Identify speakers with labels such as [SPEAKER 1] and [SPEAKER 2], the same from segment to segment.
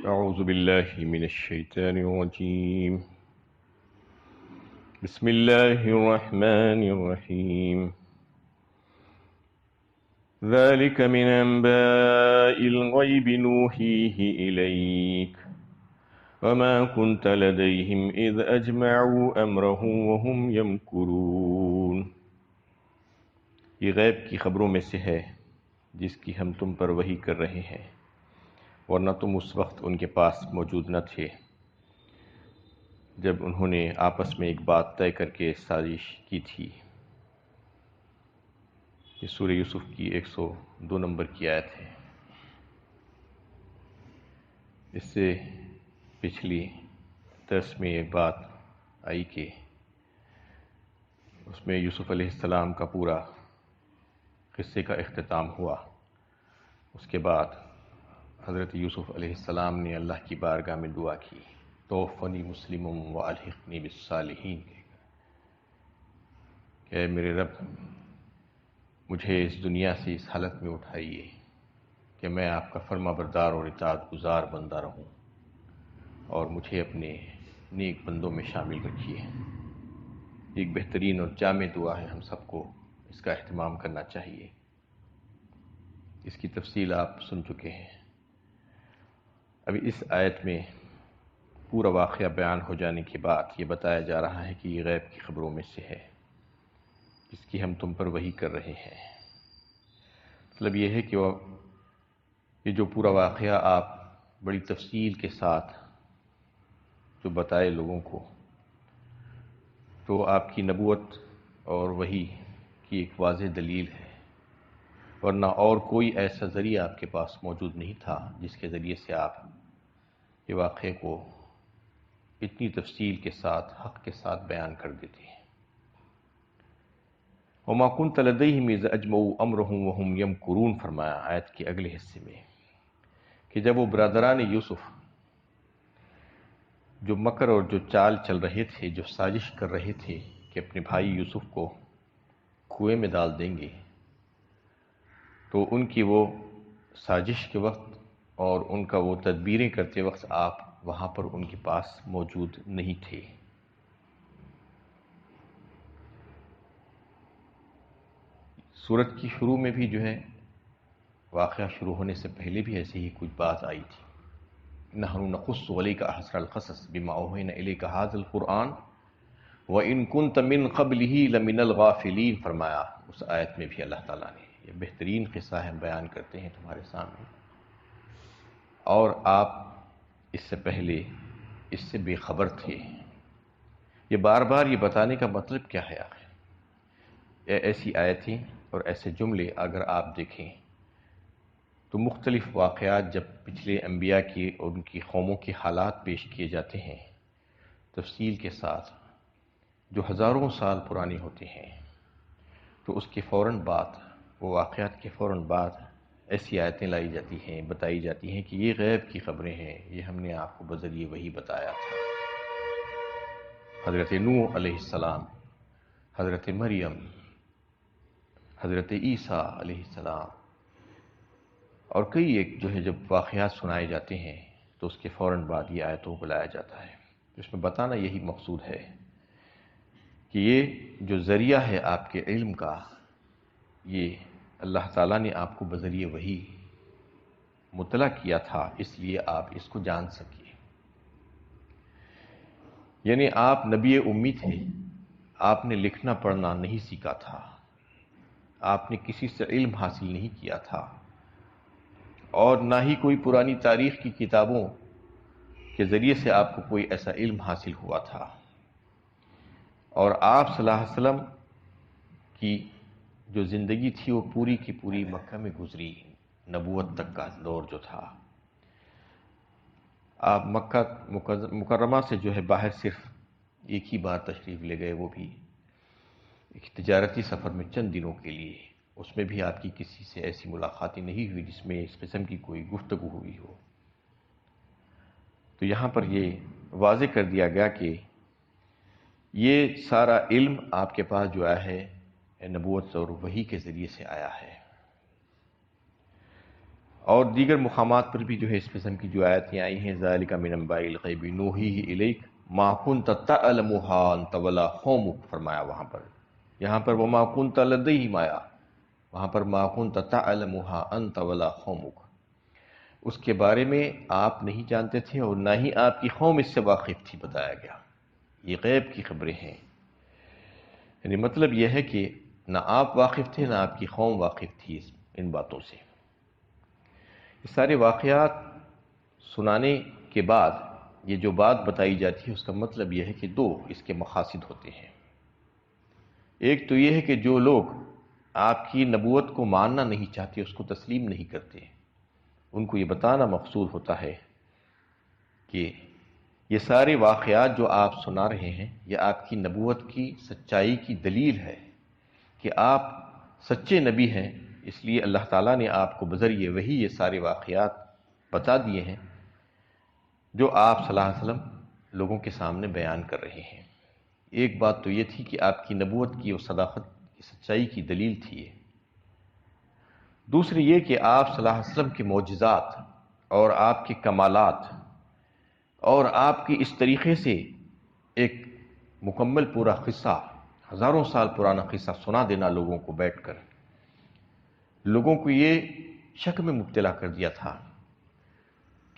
[SPEAKER 1] أعوذ بالله من الشيطان الرجيم. بسم الله الرحمن الرحيم. ذلك من أنباء الغيب نوحيه إليك وما كنت لديهم إذ أجمعوا أمرهم وهم يمكرون. یہ غیب کی خبروں میں سے ہے جس کی ہم تم پر وحی کر رہے ہیں، ورنہ تم اس وقت ان کے پاس موجود نہ تھے جب انہوں نے آپس میں ایک بات طے کر کے سازش کی تھی۔ یہ سورہ یوسف کی 102 نمبر کی آیت ہے۔ اس سے پچھلی درس میں یہ بات آئی کہ اس میں یوسف علیہ السلام کا پورا قصے کا اختتام ہوا۔ اس کے بعد حضرت یوسف علیہ السلام نے اللہ کی بارگاہ میں دعا کی، توفنی مسلم والحقنی بالصالحین، کہ اے میرے رب مجھے اس دنیا سے اس حالت میں اٹھائیے کہ میں آپ کا فرما بردار اور اطاعت گزار بندہ رہوں، اور مجھے اپنے نیک بندوں میں شامل رکھیے۔ ایک بہترین اور جامع دعا ہے، ہم سب کو اس کا اہتمام کرنا چاہیے۔ اس کی تفصیل آپ سن چکے ہیں۔ ابھی اس آیت میں پورا واقعہ بیان ہو جانے کے بعد یہ بتایا جا رہا ہے کہ یہ غیب کی خبروں میں سے ہے جس کی ہم تم پر وحی کر رہے ہیں۔ مطلب یہ ہے کہ یہ جو پورا واقعہ آپ بڑی تفصیل کے ساتھ جو بتائے لوگوں کو، تو آپ کی نبوت اور وحی کی ایک واضح دلیل ہے، ورنہ اور کوئی ایسا ذریعہ آپ کے پاس موجود نہیں تھا جس کے ذریعے سے آپ یہ واقعے کو اتنی تفصیل کے ساتھ، حق کے ساتھ بیان کر دیتے ہیں۔ وَمَا كُنْتَ لَدَيْهِمْ إِذْ أَجْمَعُوا أَمْرَهُمْ وَهُمْ يَمْكُرُونَ فرمایا آیت کے اگلے حصے میں کہ جب وہ برادران یوسف جو مکر اور جو چال چل رہے تھے، جو سازش کر رہے تھے کہ اپنے بھائی یوسف کو کنویں میں ڈال دیں گے، تو ان کی وہ سازش کے وقت اور ان کا وہ تدبیریں کرتے وقت آپ وہاں پر ان کے پاس موجود نہیں تھے۔ سورت کی شروع میں بھی جو ہے واقعہ شروع ہونے سے پہلے بھی ایسے ہی کچھ بات آئی تھی۔ نحن نقص علیک احسن القصص بما اوحینا الیک ھذا القرآن وان کنت من قبلہ لمن الغافلین فرمایا۔ اس آیت میں بھی اللہ تعالیٰ نے یہ بہترین قصہ ہم بیان کرتے ہیں تمہارے سامنے، اور آپ اس سے پہلے اس سے بے خبر تھے۔ یہ بار بار یہ بتانے کا مطلب کیا ہے آخر؟ ایسی آیتیں اور ایسے جملے اگر آپ دیکھیں تو مختلف واقعات جب پچھلے انبیاء کی اور ان کی قوموں کے حالات پیش کیے جاتے ہیں تفصیل کے ساتھ، جو ہزاروں سال پرانے ہوتے ہیں، تو اس کے فوراً بعد، وہ واقعات کے فوراً بعد ایسی آیتیں لائی جاتی ہیں، بتائی جاتی ہیں کہ یہ غیب کی خبریں ہیں، یہ ہم نے آپ کو بذریعہ وحی بتایا تھا۔ حضرت نوح علیہ السلام، حضرت مریم، حضرت عیسیٰ علیہ السلام، اور کئی ایک جو ہے جب واقعات سنائے جاتے ہیں تو اس کے فوراً بعد یہ آیتوں کو لایا جاتا ہے۔ اس میں بتانا یہی مقصود ہے کہ یہ جو ذریعہ ہے آپ کے علم کا، یہ اللہ تعالیٰ نے آپ کو بذریعہ وحی مطلع کیا تھا، اس لیے آپ اس کو جان سکیں۔ یعنی آپ نبی امی تھے، آپ نے لکھنا پڑھنا نہیں سیکھا تھا، آپ نے کسی سے علم حاصل نہیں کیا تھا، اور نہ ہی کوئی پرانی تاریخ کی کتابوں کے ذریعے سے آپ کو کوئی ایسا علم حاصل ہوا تھا، اور آپ صلی اللہ علیہ وسلم کی جو زندگی تھی وہ پوری کی پوری مکہ میں گزری، نبوت تک کا دور جو تھا۔ آپ مکہ مکرمہ سے جو ہے باہر صرف ایک ہی بار تشریف لے گئے، وہ بھی ایک تجارتی سفر میں چند دنوں کے لیے۔ اس میں بھی آپ کی کسی سے ایسی ملاقاتیں نہیں ہوئی جس میں اس قسم کی کوئی گفتگو ہوئی ہو۔ تو یہاں پر یہ واضح کر دیا گیا کہ یہ سارا علم آپ کے پاس جو آیا ہے نبوت اور وحی کے ذریعے سے آیا ہے۔ اور دیگر مقامات پر بھی جو ہے اس قسم کی جو آیتیں آئی ہیں، ذالک من انباء الغیب نوحیہ الیک ما کنت تعلمها انت ولا قومک فرمایا وہاں پر. یہاں پر وما کنت لدیہم آیا، وہاں پر ما کنت تعلمها انت ولا قومک، اس کے بارے میں آپ نہیں جانتے تھے اور نہ ہی آپ کی قوم اس سے واقف تھی، بتایا گیا. یہ غیب کی خبریں ہیں، یعنی مطلب یہ ہے کہ نہ آپ واقف تھے نہ آپ کی قوم واقف تھی ان باتوں سے. یہ سارے واقعات سنانے کے بعد یہ جو بات بتائی جاتی ہے اس کا مطلب یہ ہے کہ دو اس کے مقاصد ہوتے ہیں. ایک تو یہ ہے کہ جو لوگ آپ کی نبوت کو ماننا نہیں چاہتے، اس کو تسلیم نہیں کرتے، ان کو یہ بتانا مقصود ہوتا ہے کہ یہ سارے واقعات جو آپ سنا رہے ہیں یہ آپ کی نبوت کی سچائی کی دلیل ہے کہ آپ سچے نبی ہیں. اس لیے اللہ تعالیٰ نے آپ کو بذریعہ وحی یہ سارے واقعات بتا دیے ہیں جو آپ صلی اللہ علیہ وسلم لوگوں کے سامنے بیان کر رہے ہیں. ایک بات تو یہ تھی کہ آپ کی نبوت کی اور صداقت کی سچائی کی دلیل تھی یہ. دوسری یہ کہ آپ صلی اللہ علیہ وسلم کے معجزات اور آپ کے کمالات اور آپ کی اس طریقے سے ایک مکمل پورا قصہ، ہزاروں سال پرانا قصہ سنا دینا لوگوں کو بیٹھ کر، لوگوں کو یہ شک میں مبتلا کر دیا تھا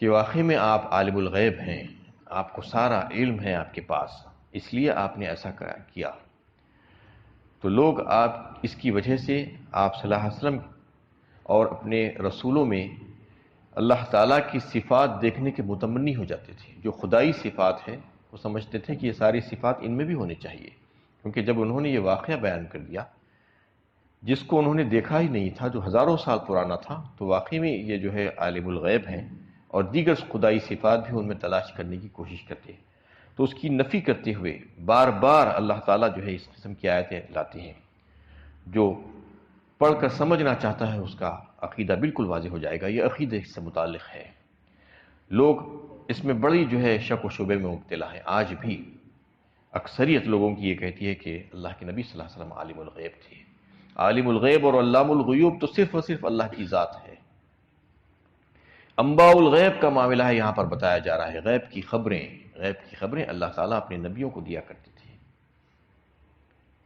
[SPEAKER 1] کہ واقعی میں آپ عالم الغیب ہیں، آپ کو سارا علم ہے آپ کے پاس، اس لیے آپ نے ایسا کیا. تو لوگ آپ اس کی وجہ سے آپ صلی اللہ علیہ وسلم اور اپنے رسولوں میں اللہ تعالیٰ کی صفات دیکھنے کے متمنی ہو جاتے تھے. جو خدائی صفات ہیں وہ سمجھتے تھے کہ یہ ساری صفات ان میں بھی ہونے چاہیے، کیونکہ جب انہوں نے یہ واقعہ بیان کر دیا جس کو انہوں نے دیکھا ہی نہیں تھا، جو ہزاروں سال پرانا تھا، تو واقعی میں یہ جو ہے عالم الغیب ہیں اور دیگر خدائی صفات بھی ان میں تلاش کرنے کی کوشش کرتے ہیں. تو اس کی نفی کرتے ہوئے بار بار اللہ تعالیٰ جو ہے اس قسم کی آیتیں لاتے ہیں. جو پڑھ کر سمجھنا چاہتا ہے اس کا عقیدہ بالکل واضح ہو جائے گا، یہ عقیدے سے متعلق ہے. لوگ اس میں بڑی جو ہے شک و شبے میں مبتلا ہیں. آج بھی اکثریت لوگوں کی یہ کہتی ہے کہ اللہ کے نبی صلی اللہ علیہ وسلم عالم الغیب تھے. عالم الغیب اور علام الغیوب تو صرف اور صرف اللہ کی ذات ہے. انباء الغیب کا معاملہ ہے یہاں پر بتایا جا رہا ہے. غیب کی خبریں اللہ تعالیٰ اپنے نبیوں کو دیا کرتے تھے،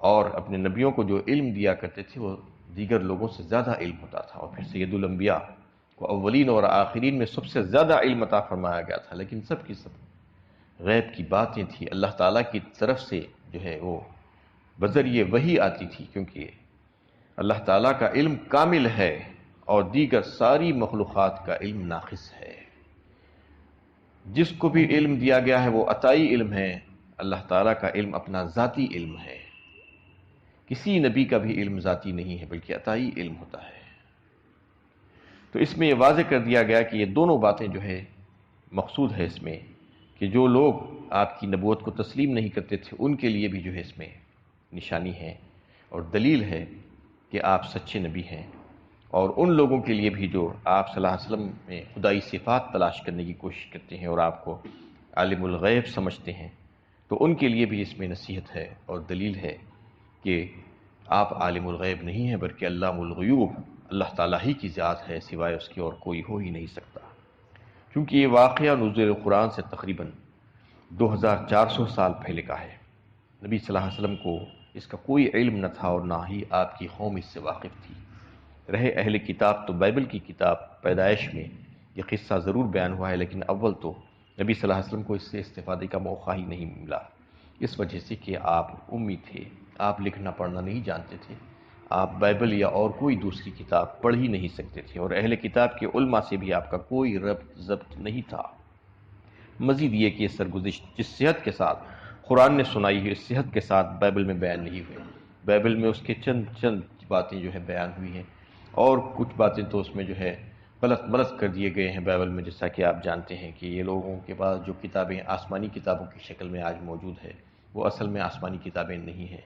[SPEAKER 1] اور اپنے نبیوں کو جو علم دیا کرتے تھے وہ دیگر لوگوں سے زیادہ علم ہوتا تھا. اور پھر سید الانبیاء کو اولین اور آخرین میں سب سے زیادہ علم عطا فرمایا گیا تھا، لیکن سب کی سب غیب کی باتیں تھیں، اللہ تعالیٰ کی طرف سے جو ہے وہ بذریعہ وحی آتی تھی، کیونکہ اللہ تعالیٰ کا علم کامل ہے اور دیگر ساری مخلوقات کا علم ناقص ہے. جس کو بھی علم دیا گیا ہے وہ عطائی علم ہے. اللہ تعالیٰ کا علم اپنا ذاتی علم ہے. کسی نبی کا بھی علم ذاتی نہیں ہے بلکہ عطائی علم ہوتا ہے. تو اس میں یہ واضح کر دیا گیا کہ یہ دونوں باتیں جو ہے مقصود ہے اس میں، کہ جو لوگ آپ کی نبوت کو تسلیم نہیں کرتے تھے ان کے لیے بھی جو ہے اس میں نشانی ہے اور دلیل ہے کہ آپ سچے نبی ہیں، اور ان لوگوں کے لیے بھی جو آپ صلی اللہ علیہ وسلم میں خدائی صفات تلاش کرنے کی کوشش کرتے ہیں اور آپ کو عالم الغیب سمجھتے ہیں، تو ان کے لیے بھی اس میں نصیحت ہے اور دلیل ہے کہ آپ عالم الغیب نہیں ہیں بلکہ علام الغیوب اللہ تعالیٰ ہی کی ذات ہے، سوائے اس کی اور کوئی ہو ہی نہیں سکتا. کیونکہ یہ واقعہ نزول قرآن سے تقریباً 2400 سال پہلے کا ہے. نبی صلی اللہ علیہ وسلم کو اس کا کوئی علم نہ تھا اور نہ ہی آپ کی قوم اس سے واقف تھی. رہے اہل کتاب تو بائبل کی کتاب پیدائش میں یہ قصہ ضرور بیان ہوا ہے، لیکن اول تو نبی صلی اللہ علیہ وسلم کو اس سے استفادے کا موقع ہی نہیں ملا، اس وجہ سے کہ آپ امی تھے، آپ لکھنا پڑھنا نہیں جانتے تھے، آپ بائبل یا اور کوئی دوسری کتاب پڑھ ہی نہیں سکتے تھے، اور اہل کتاب کے علماء سے بھی آپ کا کوئی ربط ضبط نہیں تھا. مزید یہ کہ یہ سرگزشت جس صحت کے ساتھ قرآن نے سنائی ہے اس صحت کے ساتھ بائبل میں بیان نہیں ہوئے. بائبل میں اس کے چند باتیں جو ہے بیان ہوئی ہیں، اور کچھ باتیں تو اس میں جو ہے غلط کر دیے گئے ہیں بائبل میں. جیسا کہ آپ جانتے ہیں کہ یہ لوگوں کے پاس جو کتابیں آسمانی کتابوں کی شکل میں آج موجود ہے وہ اصل میں آسمانی کتابیں نہیں ہیں.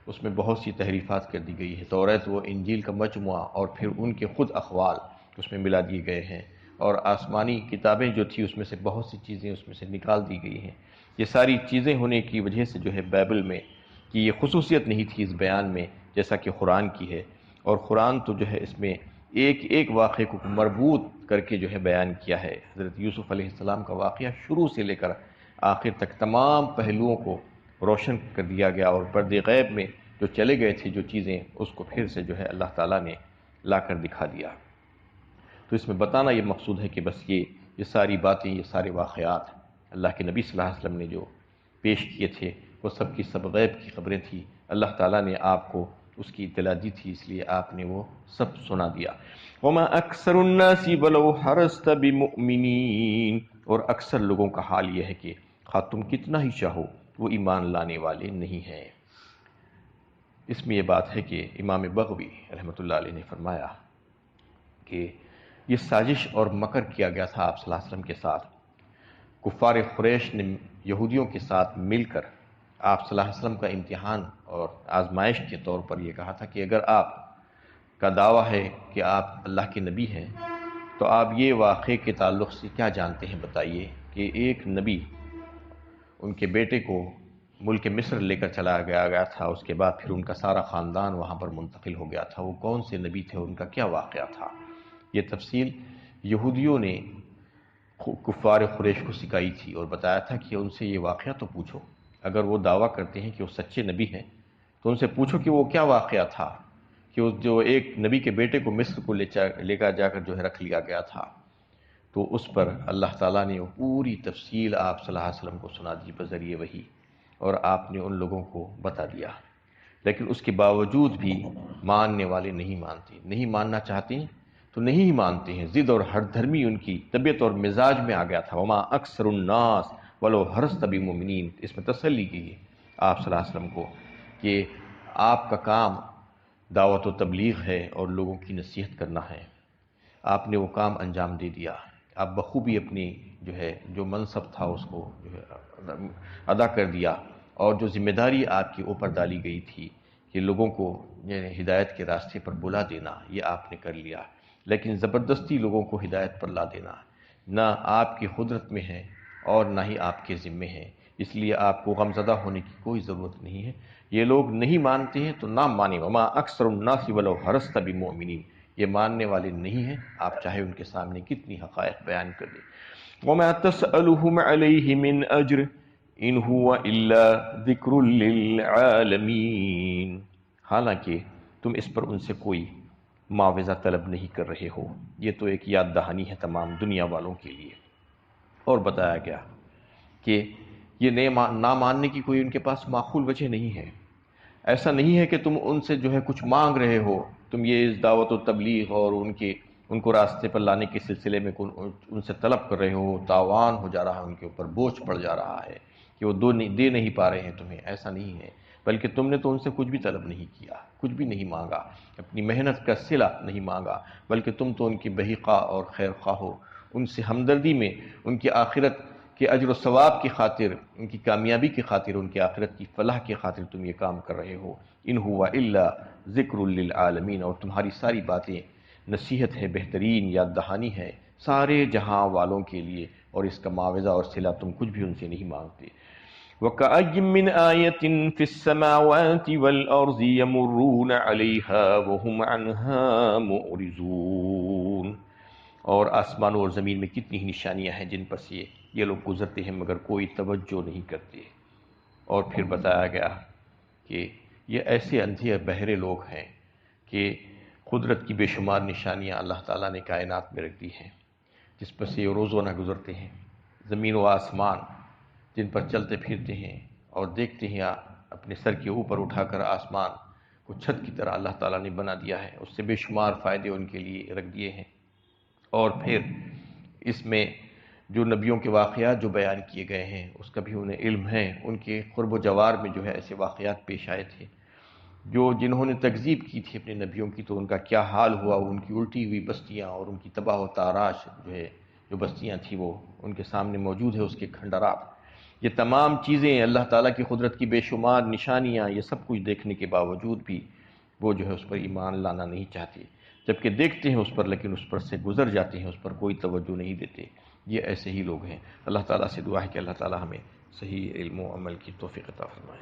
[SPEAKER 1] اس میں بہت سی تحریفات کر دی گئی ہے. توریت و انجیل کا مجموعہ اور پھر ان کے خود اقوال اس میں ملا دیے گئے ہیں، اور آسمانی کتابیں جو تھی اس میں سے بہت سی چیزیں اس میں سے نکال دی گئی ہیں. یہ ساری چیزیں ہونے کی وجہ سے جو ہے بائبل میں کی یہ خصوصیت نہیں تھی اس بیان میں جیسا کہ قرآن کی ہے. اور قرآن تو جو ہے اس میں ایک ایک واقعے کو مربوط کر کے جو ہے بیان کیا ہے۔ حضرت یوسف علیہ السلام کا واقعہ شروع سے لے کر آخر تک تمام پہلوؤں کو روشن کر دیا گیا، اور پردے غیب میں جو چلے گئے تھے جو چیزیں، اس کو پھر سے جو ہے اللہ تعالیٰ نے لا کر دکھا دیا۔ تو اس میں بتانا یہ مقصود ہے کہ بس یہ ساری باتیں، یہ سارے واقعات اللہ کے نبی صلی اللہ علیہ وسلم نے جو پیش کیے تھے وہ سب کی سب غیب کی خبریں تھیں۔ اللہ تعالیٰ نے آپ کو اس کی اطلاع دی تھی، اس لیے آپ نے وہ سب سنا دیا۔ وَمَا أَكْثَرُ النَّاسِ وَلَوْ حَرَصْتَ بِمُؤْمِنِينَ، اور اکثر لوگوں کا حال یہ ہے کہ خواہ تم کتنا ہی چاہو وہ ایمان لانے والے نہیں ہیں۔ اس میں یہ بات ہے کہ امام بغوی رحمۃ اللہ علیہ نے فرمایا کہ یہ سازش اور مکر کیا گیا تھا آپ صلی اللہ علیہ وسلم کے ساتھ۔ کفار قریش نے یہودیوں کے ساتھ مل کر آپ صلی اللہ علیہ وسلم کا امتحان اور آزمائش کے طور پر یہ کہا تھا کہ اگر آپ کا دعویٰ ہے کہ آپ اللہ کے نبی ہیں تو آپ یہ واقعے کے تعلق سے کیا جانتے ہیں بتائیے کہ ایک نبی ان کے بیٹے کو ملک مصر لے کر چلا گیا تھا، اس کے بعد پھر ان کا سارا خاندان وہاں پر منتقل ہو گیا تھا۔ وہ کون سے نبی تھے، ان کا کیا واقعہ تھا؟ یہ تفصیل یہودیوں نے کفار قریش کو سکھائی تھی اور بتایا تھا کہ ان سے یہ واقعہ تو پوچھو، اگر وہ دعویٰ کرتے ہیں کہ وہ سچے نبی ہیں تو ان سے پوچھو کہ وہ کیا واقعہ تھا کہ وہ جو ایک نبی کے بیٹے کو مصر کو لے کر جا کر جو ہے رکھ لیا گیا تھا۔ تو اس پر اللہ تعالیٰ نے وہ پوری تفصیل آپ صلی اللہ علیہ وسلم کو سنا دی بذریعہ وحی، اور آپ نے ان لوگوں کو بتا دیا، لیکن اس کے باوجود بھی ماننے والے نہیں مانتے، نہیں ماننا چاہتے ہیں تو نہیں ہی مانتے ہیں۔ ضد اور ہر دھرمی ان کی طبیعت اور مزاج میں آ گیا تھا۔ وما اکثر الناس ولو حرصت بمؤمنین، اس میں تسلی کی ہے آپ صلی اللہ علیہ وسلم کو کہ آپ کا کام دعوت و تبلیغ ہے اور لوگوں کی نصیحت کرنا ہے، آپ نے وہ کام انجام دے دیا، آپ بخوبی اپنی جو منصب تھا اس کو ادا کر دیا، اور جو ذمہ داری آپ کے اوپر ڈالی گئی تھی کہ لوگوں کو ہدایت کے راستے پر بلا دینا، یہ آپ نے کر لیا۔ لیکن زبردستی لوگوں کو ہدایت پر لا دینا نہ آپ کی قدرت میں ہے اور نہ ہی آپ کے ذمے ہے، اس لیے آپ کو غمزدہ ہونے کی کوئی ضرورت نہیں ہے۔ یہ لوگ نہیں مانتے ہیں تو نہ مانیں، وما اکثر الناس ولو حرصت بمؤمنین، یہ ماننے والے نہیں ہیں، آپ چاہے ان کے سامنے کتنی حقائق بیان کر دیں۔ وما تسألهم علیہ من اجر ان هو الا ذکر للعالمین، حالانکہ تم اس پر ان سے کوئی معاوضہ طلب نہیں کر رہے ہو، یہ تو ایک یاد دہانی ہے تمام دنیا والوں کے لیے۔ اور بتایا گیا کہ یہ نہ ماننے کی کوئی ان کے پاس معقول وجہ نہیں ہے۔ ایسا نہیں ہے کہ تم ان سے کچھ مانگ رہے ہو، تم یہ دعوت و تبلیغ اور ان کو راستے پر لانے کے سلسلے میں ان سے طلب کر رہے ہو، تاوان ہو جا رہا ہے، ان کے اوپر بوجھ پڑ جا رہا ہے کہ وہ دے نہیں پا رہے ہیں تمہیں، ایسا نہیں ہے، بلکہ تم نے تو ان سے کچھ بھی طلب نہیں کیا، کچھ بھی نہیں مانگا، اپنی محنت کا صلہ نہیں مانگا، بلکہ تم تو ان کی بحقہ اور خیر خواہ ہو، ان سے ہمدردی میں ان کی آخرت کے اجر و ثواب کی خاطر، ان کی کامیابی کی خاطر، ان کی آخرت کی فلاح کی خاطر تم یہ کام کر رہے ہو۔ ان ہوا الا ذکر للعالمین، اور تمہاری ساری باتیں نصیحت ہے، بہترین یاد دہانی ہے سارے جہاں والوں کے لیے، اور اس کا معاوضہ اور صلہ تم کچھ بھی ان سے نہیں مانگتے۔ وَكَأَيٍّ مِّنْ آيَةٍ فِي السَّمَاوَاتِ وَالْأَرْضِ يَمُرُّونَ عَلَيْهَا وَهُمْ عَنْهَا مُعْرِضُونَ، اور آسمانوں اور زمین میں کتنی ہی نشانیاں ہیں جن پر سے یہ لوگ گزرتے ہیں مگر کوئی توجہ نہیں کرتے۔ اور پھر بتایا گیا کہ یہ ایسے اندھے بہرے لوگ ہیں کہ قدرت کی بے شمار نشانیاں اللہ تعالیٰ نے کائنات میں رکھ دی ہیں، جس پر سے یہ روزانہ گزرتے ہیں۔ زمین و آسمان جن پر چلتے پھرتے ہیں اور دیکھتے ہیں، اپنے سر کے اوپر اٹھا کر آسمان کو چھت کی طرح اللہ تعالیٰ نے بنا دیا ہے، اس سے بے شمار فائدے ان کے لیے رکھ دیے ہیں۔ اور پھر اس میں جو نبیوں کے واقعات جو بیان کیے گئے ہیں اس کا بھی انہیں علم ہے، ان کے قرب و جوار میں ایسے واقعات پیش آئے تھے جنہوں نے تکذیب کی تھی اپنے نبیوں کی، تو ان کا کیا حال ہوا، ان کی الٹی ہوئی بستیاں اور ان کی تباہ و تاراش جو بستیاں تھیں وہ ان کے سامنے موجود ہے، اس کے کھنڈرات۔ یہ تمام چیزیں اللہ تعالیٰ کی قدرت کی بے شمار نشانیاں، یہ سب کچھ دیکھنے کے باوجود بھی وہ اس پر ایمان لانا نہیں چاہتے، جبکہ دیکھتے ہیں اس پر لیکن اس پر سے گزر جاتے ہیں، اس پر کوئی توجہ نہیں دیتے۔ یہ ایسے ہی لوگ ہیں۔ اللہ تعالیٰ سے دعا ہے کہ اللہ تعالیٰ ہمیں صحیح علم و عمل کی توفیق عطا فرمائے۔